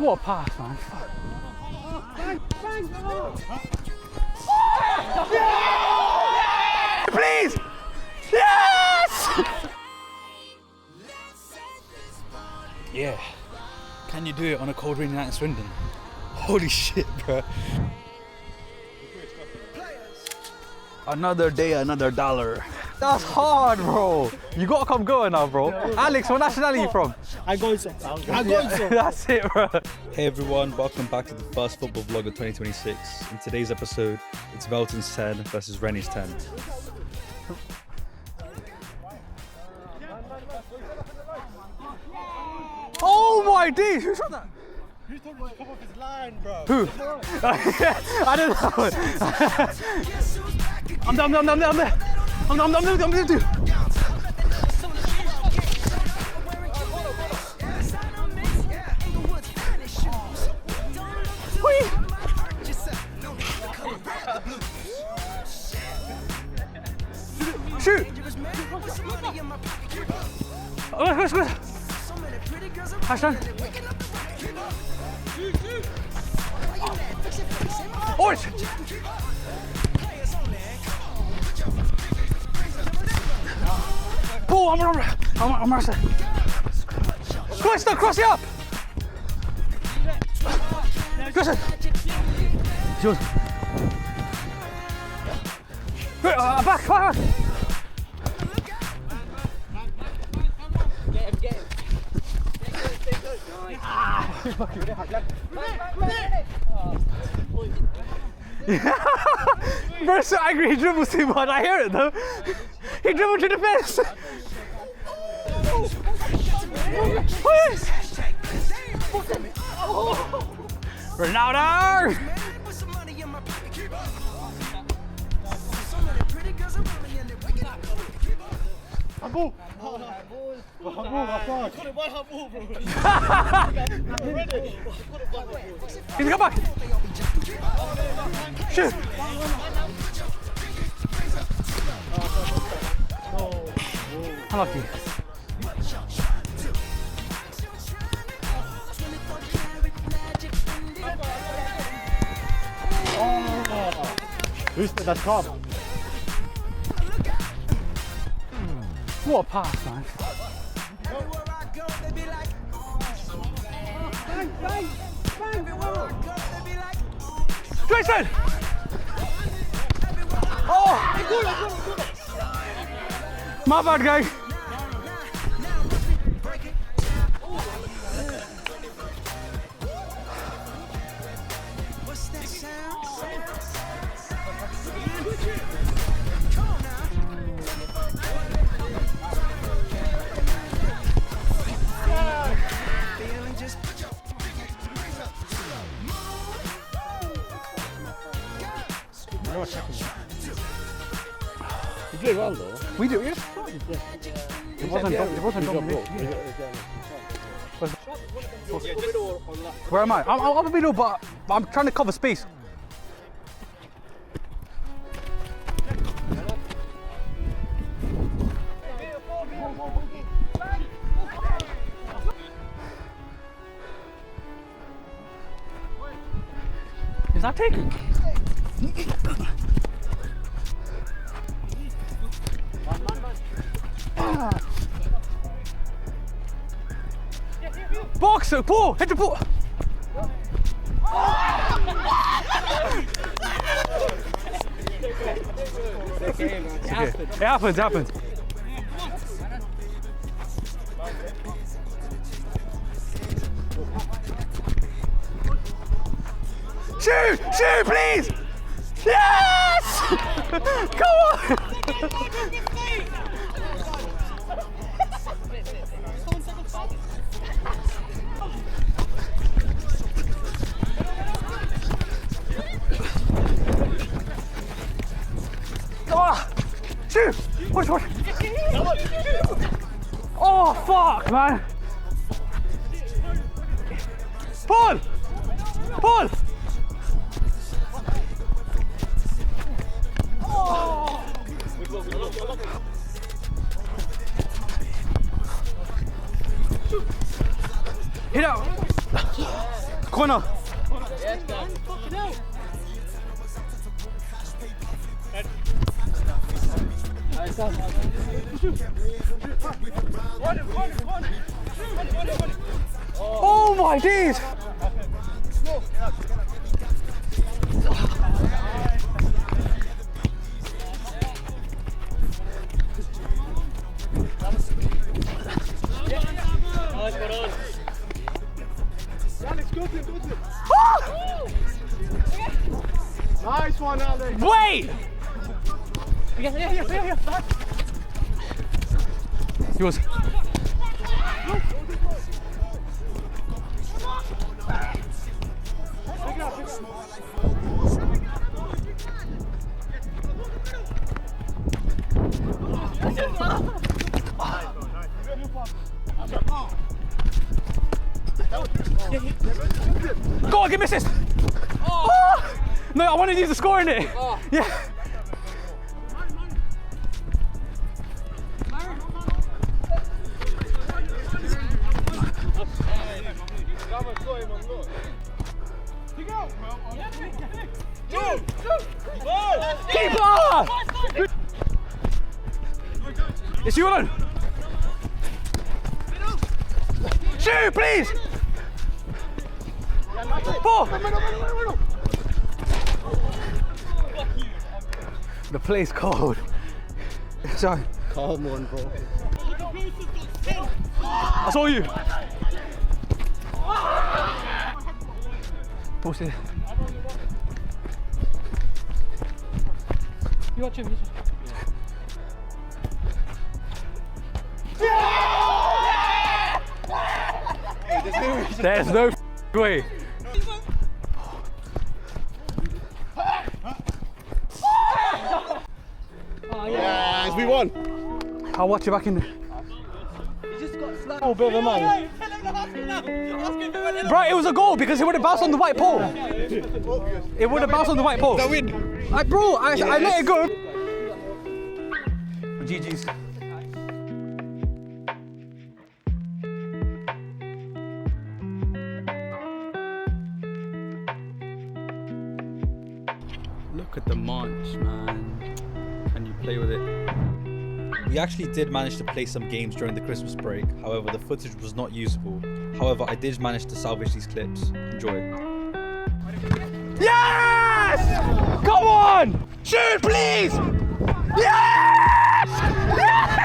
What a pass, man. Yeah! Please! Yes! Yeah. Can you do it on a cold rainy night in Swindon? Holy shit, bro. Another day, another dollar. That's hard, bro. You gotta come going now, bro. Alex, what nationality are you from? I got some. That's it, bro. Hey everyone, welcome back to the first football vlog of 2026. In today's episode, it's Velton's 10 versus Rennie's 10. Oh my days, who shot that? Who told you to come off his line, bro? Who? I don't know. I'm down. Shoot! Oh, go. Hashtag. Orange! Pull, I'm rushing. Cross it up! Cross it! Yours. Back! Bro's so angry, he dribbles too much. I hear it though. He dribbled to the fence. Ronaldo! Handball! He's come back! Shoot! Unlucky. Who's that top? What a pass, man. Jason! Oh! My bad, guys. You did well though. We do, yes. It wasn't dominated. Where am I? I'm up the middle, but I'm trying to cover space. Is that taken? Boxer, pull! Hit the pull! It happens. Shoot, please! Yes! Come on! Shoot! Watch. Oh, fuck, man. Pull! Oh. Hit out. Corner. Oh my days! Nice one, Alex. Wait! Yours. Go on, give me assist. Oh. No, I wanted you to score in it. Oh. Yeah. Keeper! It's you alone. Shoot, please. Ball. The play's cold. Sorry. Calm one, bro. I saw you. Post it. You watch him. There's no way. Yes, we won. I'll watch you back in. Oh, bit of a man. Bro, it was a goal because it would have bounced on the white pole. It would have bounced on the white pole. That win. Bro, I let it go. GG's. Look at the munch, man. Can you play with it? We actually did manage to play some games during the Christmas break. However, the footage was not usable. However, I did manage to salvage these clips. Enjoy. Yes! Come on! Shoot, please! Yes! Yes!